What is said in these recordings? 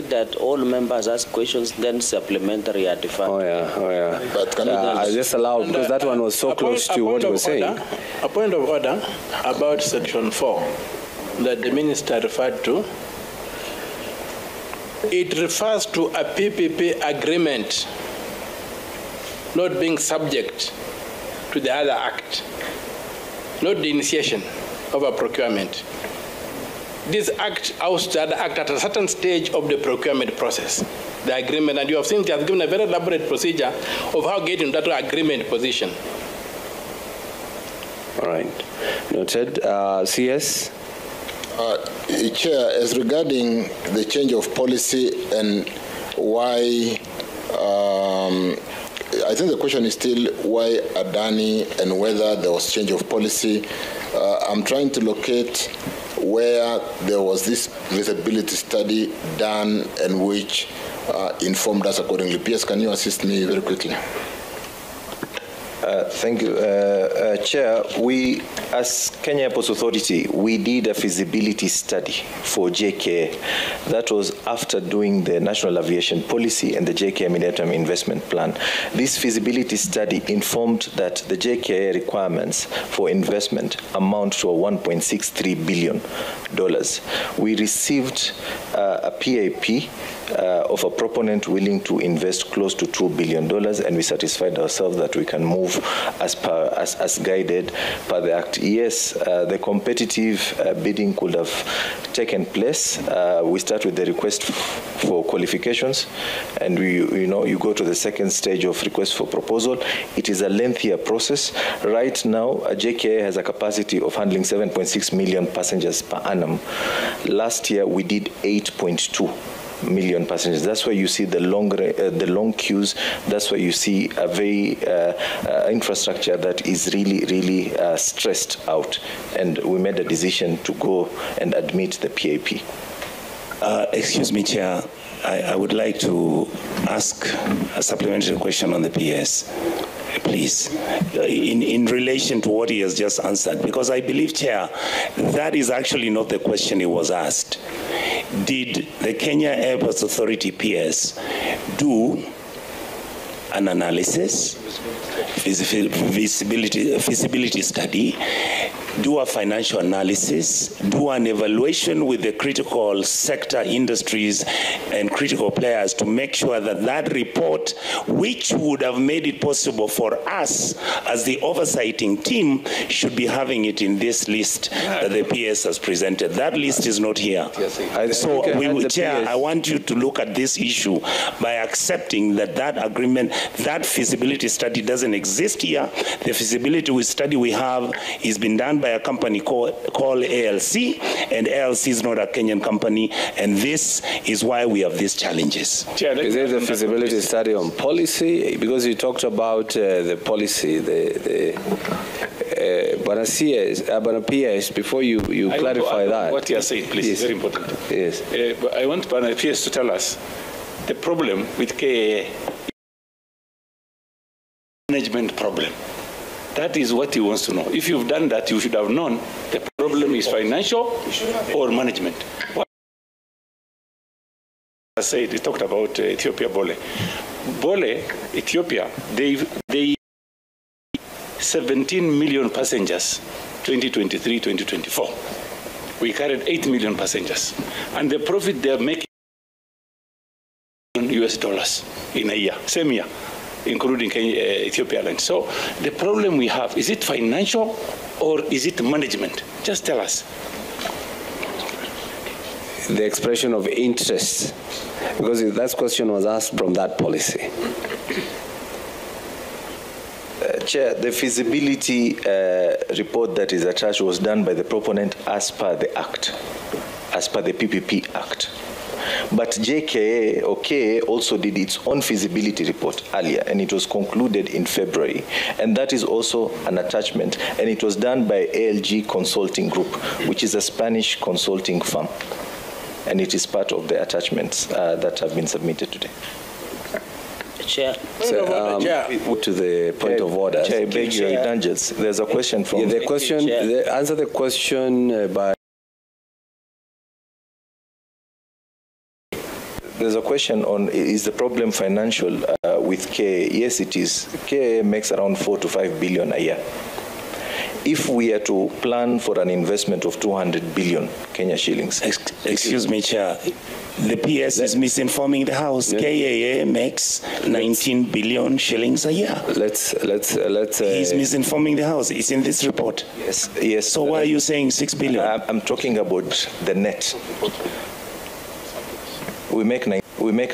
that all members ask questions, then supplementary are deferred. Oh yeah. But can I just allow, because that one was so close to what you were saying. A point of order about Section 4 that the minister referred to. It refers to a PPP agreement not being subject to the other act, not the initiation of a procurement. This act outs the other act at a certain stage of the procurement process, the agreement, and you have seen it has given a very elaborate procedure of how getting that agreement position. All right. Noted. CS? Chair, as regarding the change of policy and why, I think the question is still why Adani and whether there was change of policy. I'm trying to locate where there was this visibility study done and which informed us accordingly. PS, can you assist me very quickly? Thank you. Chair, we, as Kenya Airports Authority, we did a feasibility study for JKA. That was after doing the National Aviation Policy and the JKA Medium-Term Investment Plan. This feasibility study informed that the JKA requirements for investment amount to $1.63 billion. We received a PAP of a proponent willing to invest close to $2 billion, and we satisfied ourselves that we can move as guided per the Act. Yes, the competitive bidding could have taken place. We start with the request for qualifications, and you go to the second stage of request for proposal. It is a lengthier process. Right now, JKA has a capacity of handling 7.6 million passengers per annum. Last year, we did 8.2 million passengers. That's why you see the long queues. That's why you see a very infrastructure that is really stressed out. And we made a decision to go and admit the PAP. Excuse me, Chair. I would like to ask a supplementary question on the PS, please, in relation to what he has just answered, because I believe, Chair, that is actually not the question he was asked. Did the Kenya Airports Authority, PS, do an analysis, feasibility study, do a financial analysis, do an evaluation with the critical sector industries and critical players to make sure that that report, which would have made it possible for us as the oversighting team, should be having it in this list that the PS has presented. That list is not here. So, Chair, I want you to look at this issue by accepting that that agreement, that feasibility study doesn't exist here. The feasibility study we have is been done by a company called ALC, and ALC is not a Kenyan company, and this is why we have these challenges. Is there a feasibility study on policy? Because you talked about the policy, but PS, before you clarify that. What you are saying, please, yes. Very important. Yes. I want PS to tell us the problem with KAA. Management problem. That is what he wants to know. If you've done that, you should have known the problem is financial or management. What I said, he talked about Ethiopia Bole. Bole, Ethiopia, they 17 million passengers, 2023, 2024. We carried 8 million passengers. And the profit they're making US dollars in a year, same year, including Ethiopia Airlines. So the problem we have, is it financial or is it management? Just tell us. The expression of interest, because that question was asked from that policy. Chair, the feasibility report that is attached was done by the proponent as per the Act, as per the PPP Act. But JKA or KA also did its own feasibility report earlier, and it was concluded in February. And that is also an attachment, and it was done by ALG Consulting Group, which is a Spanish consulting firm. And it is part of the attachments that have been submitted today. Chair. So, to the point of order. Chair, I beg your indulgence. There's a question from... Yeah, the question, answer the question by... There's a question on, is the problem financial with KA? Yes, it is. KA makes around 4 to 5 billion a year. If we are to plan for an investment of 200 billion Kenya shillings. Excuse me, Chair. The PS is misinforming the House. KAA makes 19 billion shillings a year. Let's. He's misinforming the House. It's in this report. Yes. So why are you saying 6 billion? I'm talking about the net. We make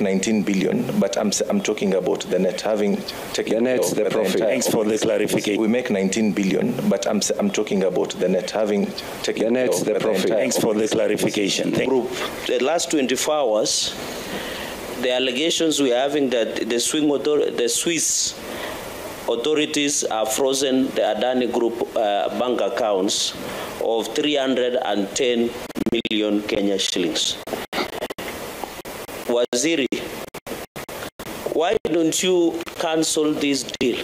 19 billion, but I'm talking about the net, having taken the net, the profit. Thanks for the clarification. We make 19 billion, but I'm talking about the net, having taken the net, the profit. Thanks for the clarification. The last 24 hours, the allegations we are having that the Swiss authorities have frozen the Adani Group bank accounts of 310 million Kenya shillings. Waziri, why don't you cancel this deal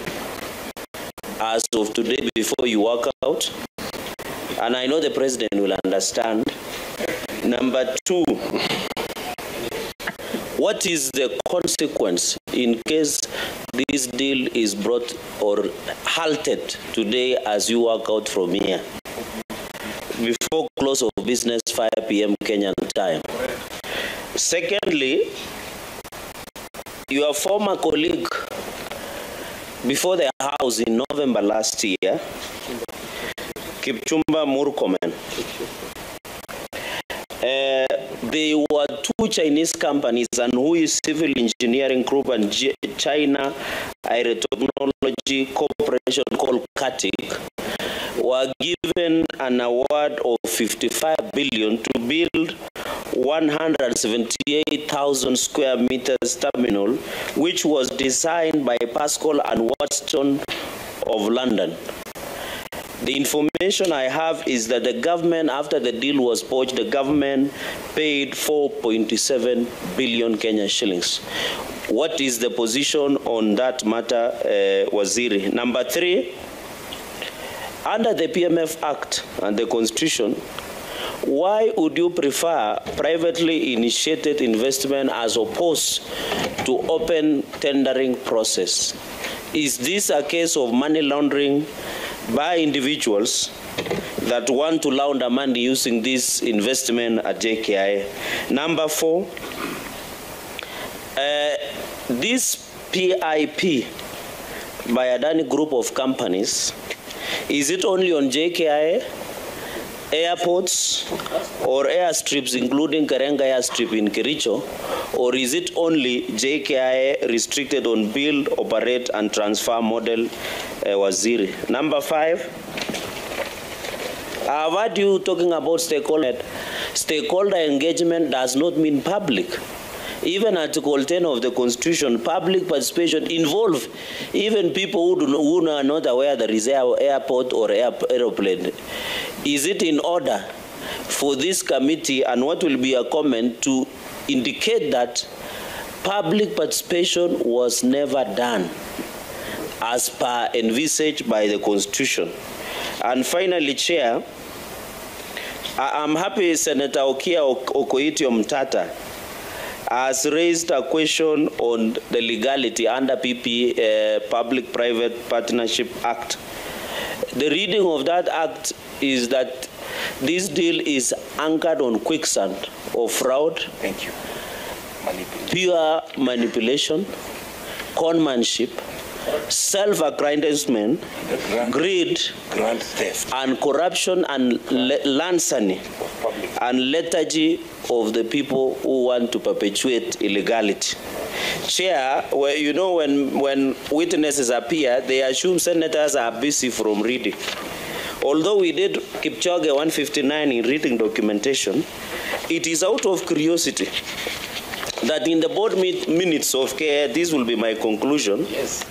as of today before you walk out? And I know the president will understand. Number two, what is the consequence in case this deal is brought or halted today as you walk out from here before close of business 5 p.m. Kenyan time? Secondly, your former colleague before the House in November last year, Kipchumba Murkomen, there were 2 Chinese companies and who is Civil Engineering Group and China Aerotechnology Corporation called CATIC, were given an award of 55 billion to build 178,000 square meters terminal, which was designed by Pascal and Watson of London. The information I have is that the government, after the deal was poached, the government paid 4.7 billion Kenya shillings. What is the position on that matter, Waziri? Number 3, under the PMF Act and the Constitution, why would you prefer privately initiated investment as opposed to open tendering process? Is this a case of money laundering by individuals that want to launder money using this investment at JKI? Number 4, this PIP by Adani Group of companies, is it only on JKI, airports, or airstrips, including Karenga airstrip in Kericho, or is it only JKI restricted on build, operate, and transfer model, Waziri? Number 5, I've heard you talking about stakeholder. Stakeholder engagement does not mean public. Even Article 10 of the Constitution, public participation involves even people who are not aware there is an airport or aeroplane. Is it in order for this committee, and what will be a comment, to indicate that public participation was never done as per envisaged by the Constitution? And finally, Chair, I'm happy Senator Okia Okoitio Mtata has raised a question on the legality under Public-Private Partnership Act. The reading of that act is that this deal is anchored on quicksand of fraud, pure manipulation, conmanship, self-aggrandizement, greed, grand theft, and corruption and larceny and lethargy of the people who want to perpetuate illegality. Chair, you know, when witnesses appear, they assume senators are busy from reading. Although we did Kipchoge 159 in reading documentation, it is out of curiosity that in the board minutes of care, this will be my conclusion. Yes.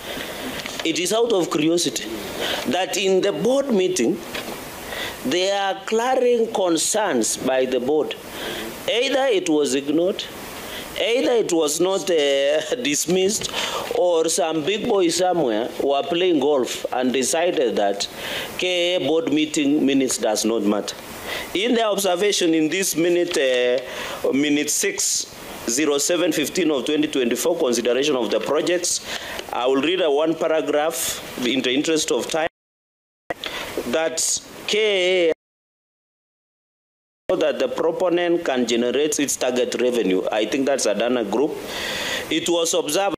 It is out of curiosity that in the board meeting, there are glaring concerns by the board. Either it was ignored, either it was not dismissed, or some big boy somewhere were playing golf and decided that KA board meeting minutes does not matter. In their observation in this minute 6 0715 of 2024, consideration of the projects. I will read one paragraph in the interest of time. That KAA, so that the proponent can generate its target revenue. I think that's Adana Group. It was observed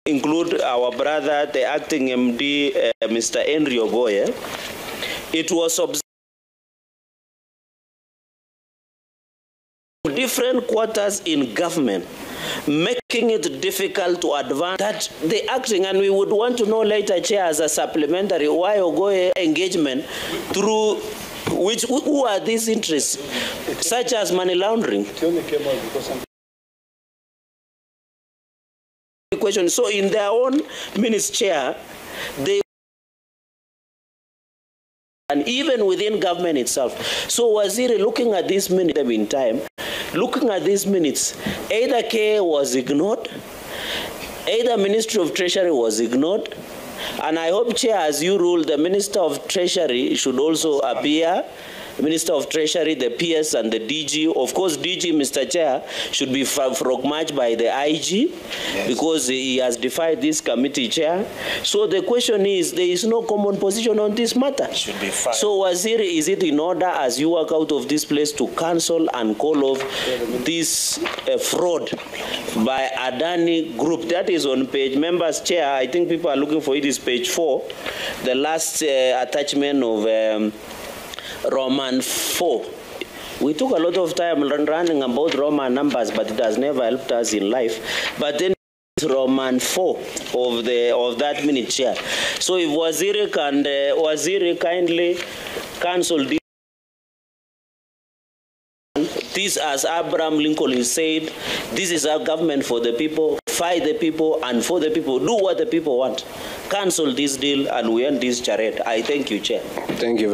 include our brother, the acting MD, Mr. Henry Ogoye. It was observed different quarters in government, making it difficult to advance that the acting, and we would want to know later, Chair, as a supplementary, why Ogoye engagement through which, who are these interests, such as money laundering? Question. So in their own minutes, Chair, they and even within government itself. So Waziri, looking at this minute in time, looking at these minutes, either KA was ignored, either Ministry of Treasury was ignored, and I hope, Chair, as you rule, the Minister of Treasury should also appear. Minister of Treasury, the PS and the DG. Of course, DG, Mr. Chair, should be frog-marched by the IG, yes, because he has defied this committee, Chair. So the question is, there is no common position on this matter. Should be fine. So, Waziri, is it in order, as you walk out of this place, to cancel and call off this fraud by Adani Group? That is on page, members, Chair, I think people are looking for it, is page 4, the last attachment of Roman 4. We took a lot of time running about Roman numbers, but it has never helped us in life. But then Roman 4 of that minute, Chair. So if Waziri can, Waziri kindly cancel this, as Abraham Lincoln said, this is our government for the people, fight the people, and for the people. Do what the people want. Cancel this deal, and we end this charade. I thank you, Chair. Thank you.